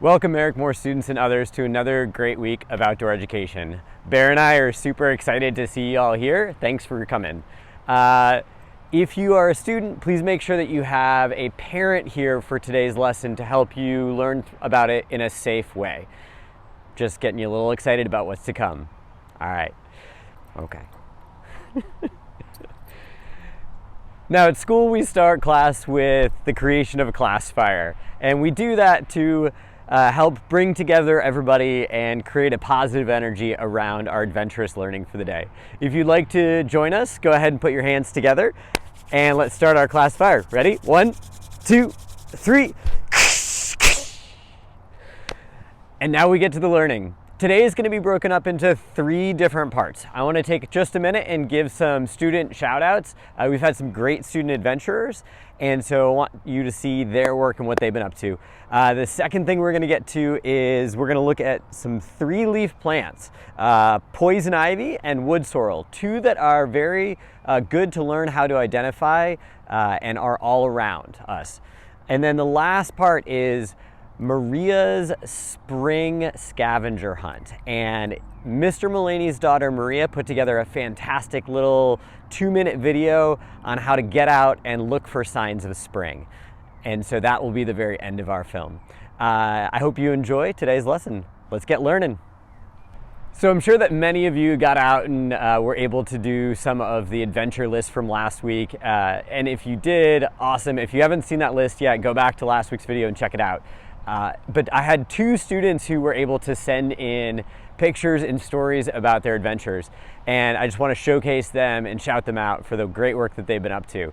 Welcome MerrickMoore students and others to another great week of outdoor education. Bear and I are super excited to see you all here. Thanks for coming. If you are a student, please make sure that you have a parent here for today's lesson to help you learn about it in a safe way. Just getting you a little excited about what's to come. All right, okay. Now at school we start class with the creation of a classifier, and we do that to help bring together everybody and create a positive energy around our adventurous learning for the day. If you'd like to join us, go ahead and put your hands together and let's start our classifier. Ready? 1, 2, 3. And now we get to the learning. Today is going to be broken up into 3 different parts. I want to take just a minute and give some student shout outs. We've had some great student adventurers, and so I want you to see their work and what they've been up to. The second thing we're going to get to is we're going to look at some 3-leaf plants, poison ivy and wood sorrel, 2 that are very good to learn how to identify and are all around us. And then the last part is Maria's spring scavenger hunt, and Mr. Mulaney's daughter Maria put together a fantastic little 2-minute video on how to get out and look for signs of spring, and so that will be the very end of our film. I hope you enjoy today's lesson. Let's get learning. So I'm sure that many of you got out and were able to do some of the adventure list from last week, and if you did, awesome. If you haven't seen that list yet, go back to last week's video and check it out. But I had 2 students who were able to send in pictures and stories about their adventures, and I just want to showcase them and shout them out for the great work that they've been up to.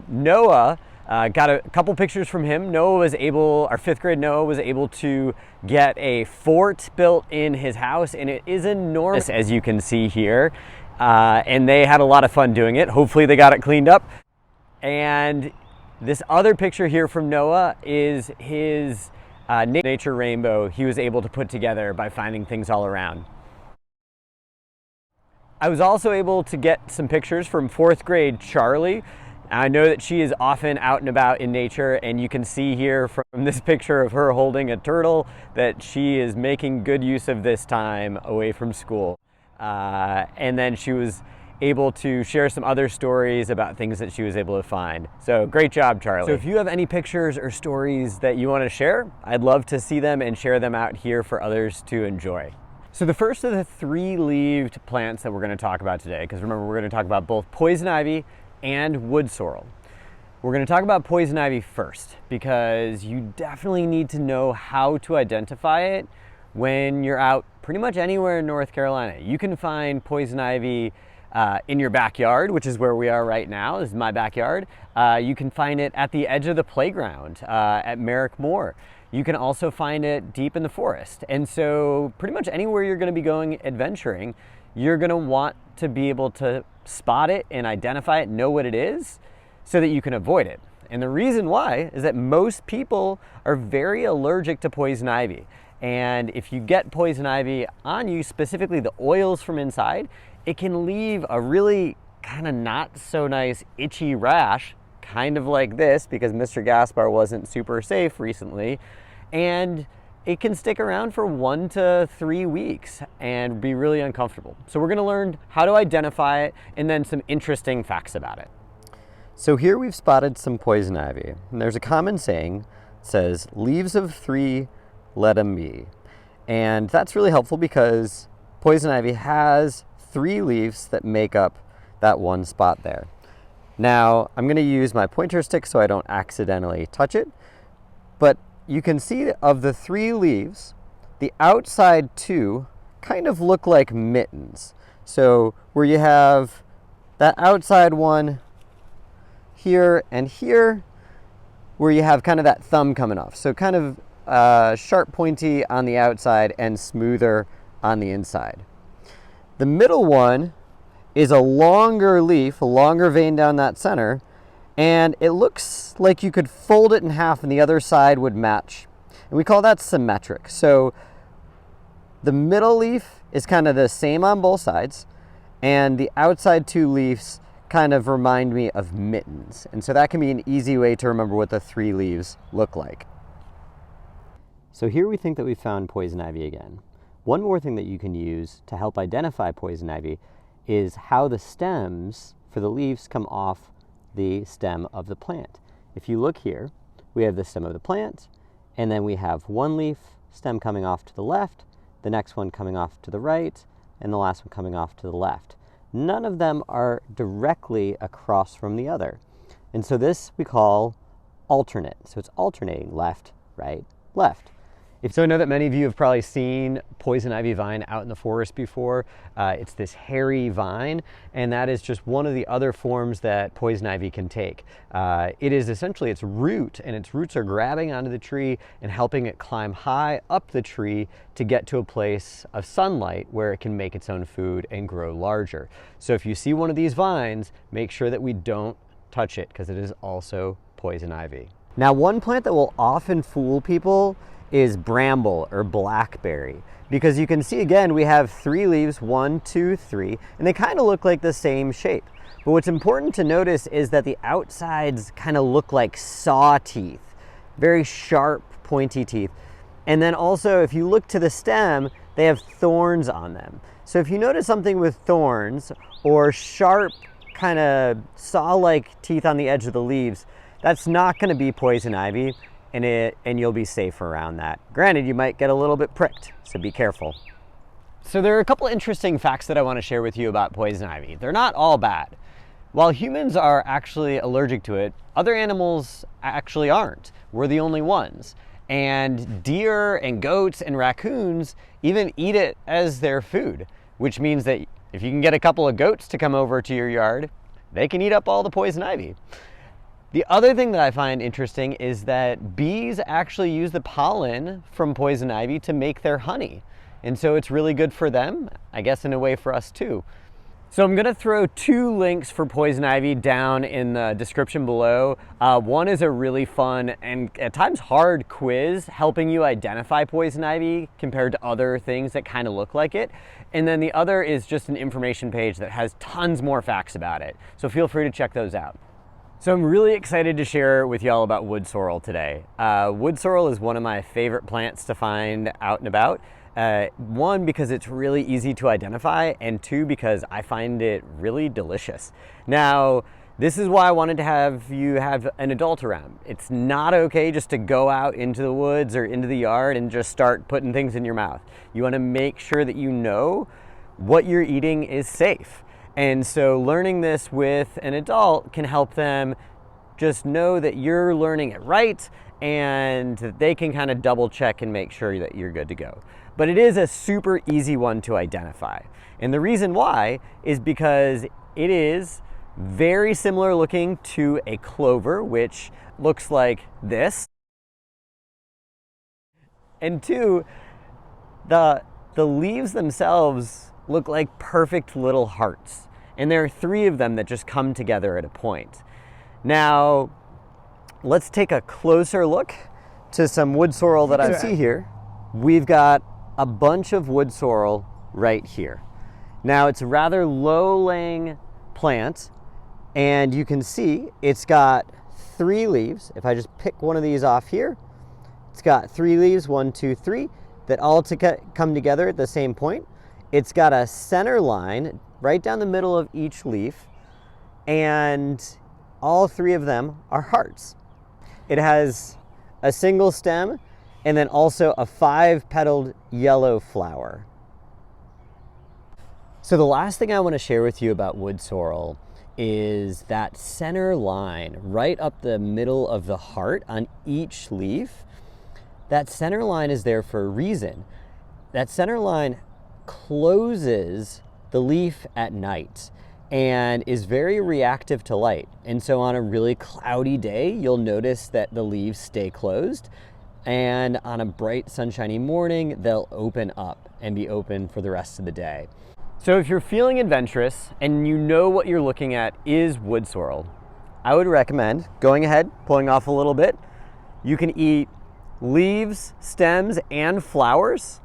Noah, got a couple pictures from him. Our 5th grade Noah was able to get a fort built in his house, and it is enormous, as you can see here, and they had a lot of fun doing it. Hopefully they got it cleaned up. And this other picture here from Noah is his nature rainbow he was able to put together by finding things all around. I was also able to get some pictures from 4th grade Charlie. I know that she is often out and about in nature, and you can see here from this picture of her holding a turtle that she is making good use of this time away from school. And then she was able to share some other stories about things that she was able to find. So great job, Charlie. So if you have any pictures or stories that you want to share, I'd love to see them and share them out here for others to enjoy. So the first of the 3-leaved plants that we're going to talk about today, because remember we're going to talk about both poison ivy and wood sorrel. We're going to talk about poison ivy first, because you definitely need to know how to identify it when you're out pretty much anywhere in North Carolina. You can find poison ivy in your backyard, which is where we are right now. This is my backyard. You can find it at the edge of the playground at MerrickMoore. You can also find it deep in the forest. And so pretty much anywhere you're going to be going adventuring, you're going to want to be able to spot it and identify it, know what it is, so that you can avoid it. And the reason why is that most people are very allergic to poison ivy. And if you get poison ivy on you, specifically the oils from inside, it can leave a really kind of not so nice itchy rash, kind of like this, because Mr. Gaspar wasn't super safe recently, and it can stick around for 1 to 3 weeks and be really uncomfortable. So we're going to learn how to identify it and then some interesting facts about it. So here we've spotted some poison ivy, and there's a common saying that says, "Leaves of 3, let 'em be." And that's really helpful because poison ivy has 3 leaves that make up that one spot there. Now, I'm going to use my pointer stick so I don't accidentally touch it, but you can see of the 3 leaves, the outside 2 kind of look like mittens. So where you have that outside one here and here, where you have kind of that thumb coming off. So kind of sharp pointy on the outside and smoother on the inside. The middle one is a longer leaf, a longer vein down that center, and it looks like you could fold it in half and the other side would match. And we call that symmetric. So the middle leaf is kind of the same on both sides, and the outside 2 leaves kind of remind me of mittens. And so that can be an easy way to remember what the 3 leaves look like. So here we think that we found poison ivy again. One more thing that you can use to help identify poison ivy is how the stems for the leaves come off the stem of the plant. If you look here, we have the stem of the plant, and then we have one leaf stem coming off to the left, the next one coming off to the right, and the last one coming off to the left. None of them are directly across from the other. And so this we call alternate. So it's alternating left, right, left. So I know that many of you have probably seen poison ivy vine out in the forest before. It's this hairy vine, and that is just one of the other forms that poison ivy can take. It is essentially its root, and its roots are grabbing onto the tree and helping it climb high up the tree to get to a place of sunlight where it can make its own food and grow larger. So if you see one of these vines, make sure that we don't touch it, because it is also poison ivy. Now, one plant that will often fool people is bramble or blackberry, because you can see again we have 3 leaves, 1, 2, 3, and they kind of look like the same shape. But what's important to notice is that the outsides kind of look like saw teeth, very sharp, pointy teeth. And then also, if you look to the stem, they have thorns on them. So if you notice something with thorns or sharp kind of saw-like teeth on the edge of the leaves, that's not going to be poison ivy, and you'll be safe around that. Granted, you might get a little bit pricked, so be careful. So there are a couple interesting facts that I want to share with you about poison ivy. They're not all bad. While humans are actually allergic to it, other animals actually aren't. We're the only ones. And deer and goats and raccoons even eat it as their food, which means that if you can get a couple of goats to come over to your yard, they can eat up all the poison ivy. The other thing that I find interesting is that bees actually use the pollen from poison ivy to make their honey. And so it's really good for them, I guess in a way for us too. So I'm gonna throw 2 links for poison ivy down in the description below. One is a really fun and at times hard quiz helping you identify poison ivy compared to other things that kind of look like it. And then the other is just an information page that has tons more facts about it. So feel free to check those out. So I'm really excited to share with y'all about wood sorrel today. Wood sorrel is one of my favorite plants to find out and about. 1, because it's really easy to identify, and 2, because I find it really delicious. Now, this is why I wanted to have you have an adult around. It's not okay just to go out into the woods or into the yard and just start putting things in your mouth. You want to make sure that you know what you're eating is safe. And so learning this with an adult can help them just know that you're learning it right, and that they can kind of double check and make sure that you're good to go. But it is a super easy one to identify. And the reason why is because it is very similar looking to a clover, which looks like this. And 2, the leaves themselves look like perfect little hearts. And there are 3 of them that just come together at a point. Now, let's take a closer look to some wood sorrel that I see here. We've got a bunch of wood sorrel right here. Now, it's a rather low-laying plant, and you can see it's got 3 leaves. If I just pick one of these off here, it's got 3 leaves, 1, 2, 3, that all come together at the same point. It's got a center line right down the middle of each leaf, and all 3 of them are hearts. It has a single stem and then also a 5-petaled yellow flower. So the last thing I want to share with you about wood sorrel is that center line right up the middle of the heart on each leaf. That center line is there for a reason. That center line closes the leaf at night and is very reactive to light. And so on a really cloudy day, you'll notice that the leaves stay closed, and on a bright sunshiny morning, they'll open up and be open for the rest of the day. So if you're feeling adventurous and you know what you're looking at is wood sorrel, I would recommend going ahead, pulling off a little bit. You can eat leaves, stems, and flowers,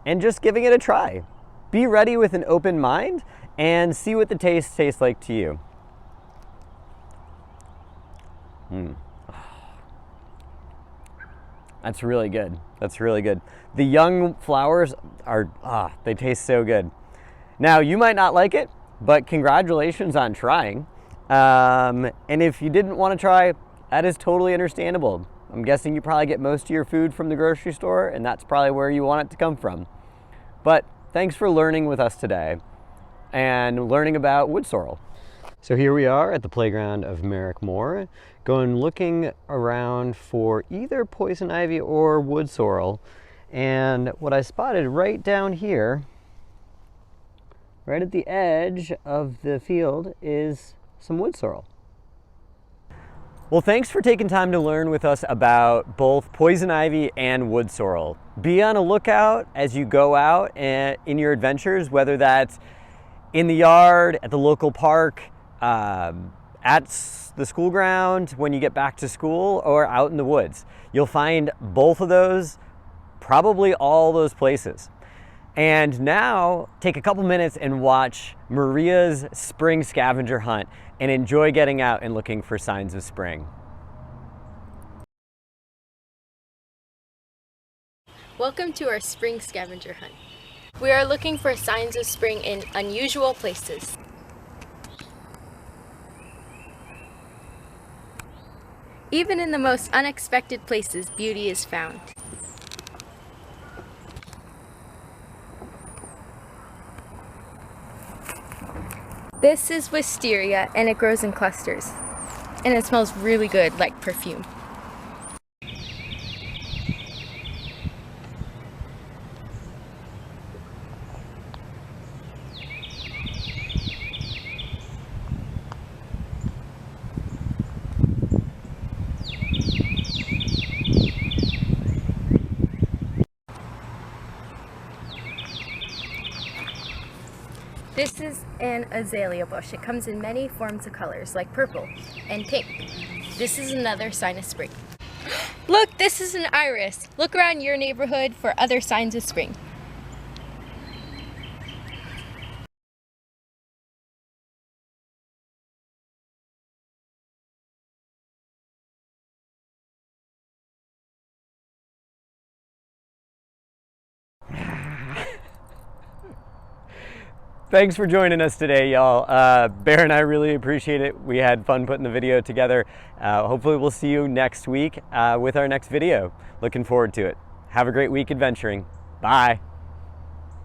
and just giving it a try. Be ready with an open mind and see what the taste tastes like to you. That's really good. That's really good. The young flowers are, they taste so good. Now, you might not like it, but congratulations on trying. And if you didn't want to try, that is totally understandable. I'm guessing you probably get most of your food from the grocery store, and that's probably where you want it to come from. But thanks for learning with us today and learning about wood sorrel. So here we are at the playground of Merrick Moore, going looking around for either poison ivy or wood sorrel. And what I spotted right down here, right at the edge of the field, is some wood sorrel. Well, thanks for taking time to learn with us about both poison ivy and wood sorrel. Be on a lookout as you go out in your adventures, whether that's in the yard, at the local park, at the school ground when you get back to school, or out in the woods. You'll find both of those, probably all those places. And now take a couple minutes and watch Maria's spring scavenger hunt and enjoy getting out and looking for signs of spring. Welcome to our spring scavenger hunt. We are looking for signs of spring in unusual places. Even in the most unexpected places, beauty is found. This is wisteria, and it grows in clusters. And it smells really good, like perfume. This is an azalea bush. It comes in many forms of colors, like purple and pink. This is another sign of spring. Look, this is an iris. Look around your neighborhood for other signs of spring. Thanks for joining us today, y'all. Bear and I really appreciate it. We had fun putting the video together. Hopefully we'll see you next week with our next video. Looking forward to it. Have a great week adventuring. Bye.